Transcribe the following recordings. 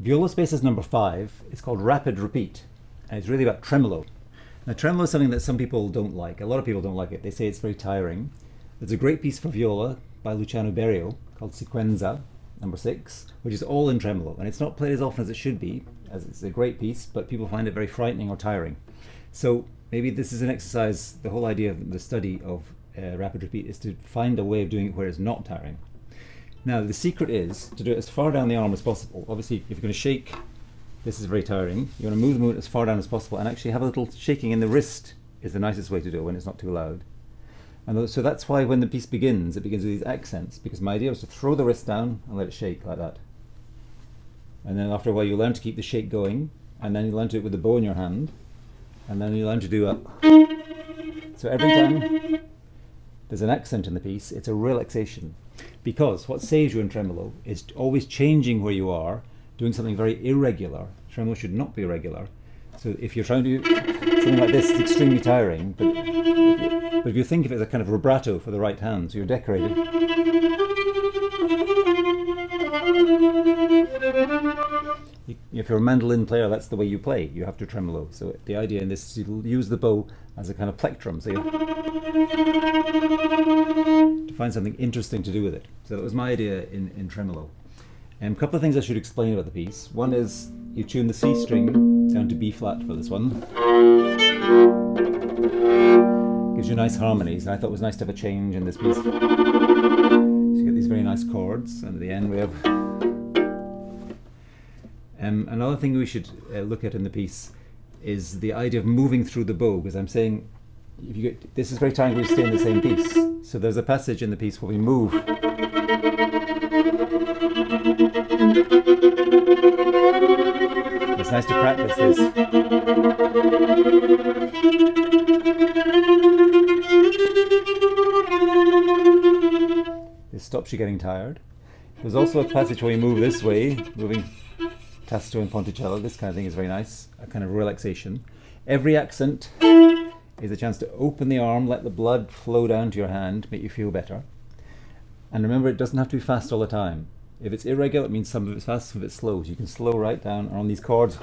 Vola Spaces number 5 is called Rapid Repeat, and it's really about tremolo. Now, tremolo is something that some people don't like. A lot of people don't like it. They say it's very tiring. There's a great piece for viola by Luciano Berio called Sequenza, number 6, which is all in tremolo, and it's not played as often as it should be, as it's a great piece, but people find it very frightening or tiring. So maybe this is an exercise. The whole idea of the study of rapid repeat is to find a way of doing it where it's not tiring. Now, the secret is to do it as far down the arm as possible. Obviously, if you're going to shake, this is very tiring. You want to move the movement as far down as possible, and actually have a little shaking in the wrist is the nicest way to do it when it's not too loud. And so that's why when the piece begins, it begins with these accents, because my idea was to throw the wrist down and let it shake like that. And then after a while you learn to keep the shake going, and then you learn to do it with the bow in your hand, and then you learn to do a... So every time there's an accent in the piece, it's a relaxation. Because what saves you in tremolo is always changing where you are, doing something very irregular. Tremolo should not be irregular. So if you're trying to do something like this, it's extremely tiring. But if you think of it as a kind of vibrato for the right hand, so you're decorated. If you're a mandolin player, that's the way you play. You have to tremolo. So the idea in this is to use the bow as a kind of plectrum. So to find something interesting to do with it. So that was my idea in tremolo. A couple of things I should explain about the piece. One is you tune the C string down to B flat for this one. Gives you nice harmonies, and I thought it was nice to have a change in this piece. So you get these very nice chords, and at the end we have... another thing we should look at in the piece is the idea of moving through the bow, because I'm saying if you get, this is very tiring when you stay in the same piece. So there's a passage in the piece where we move. It's nice to practice this. This stops you getting tired. There's also a passage where you move this way, moving Tasto and Ponticello. This kind of thing is very nice, a kind of relaxation. Every accent is a chance to open the arm, let the blood flow down to your hand, make you feel better. And remember, it doesn't have to be fast all the time. If it's irregular, it means some of it's fast, some of it's slow. So you can slow right down on these chords. You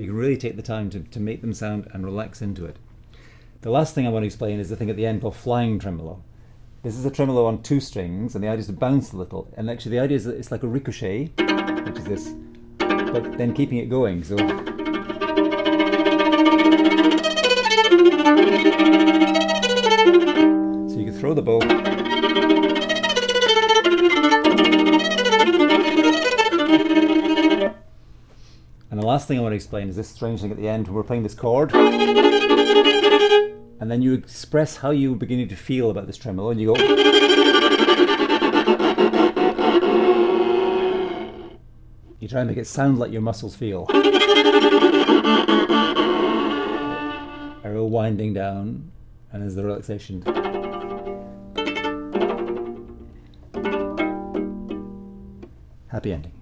can really take the time to make them sound and relax into it. The last thing I want to explain is the thing at the end called flying tremolo. This is a tremolo on 2 strings, and the idea is to bounce a little. And actually the idea is that it's like a ricochet, which is this, but then keeping it going. So you can throw the bow. And the last thing I want to explain is this strange thing at the end when we're playing this chord. And then you express how you're beginning to feel about this tremolo, and you go... You try and make it sound like your muscles feel. A real winding down, and there's the relaxation. Happy ending.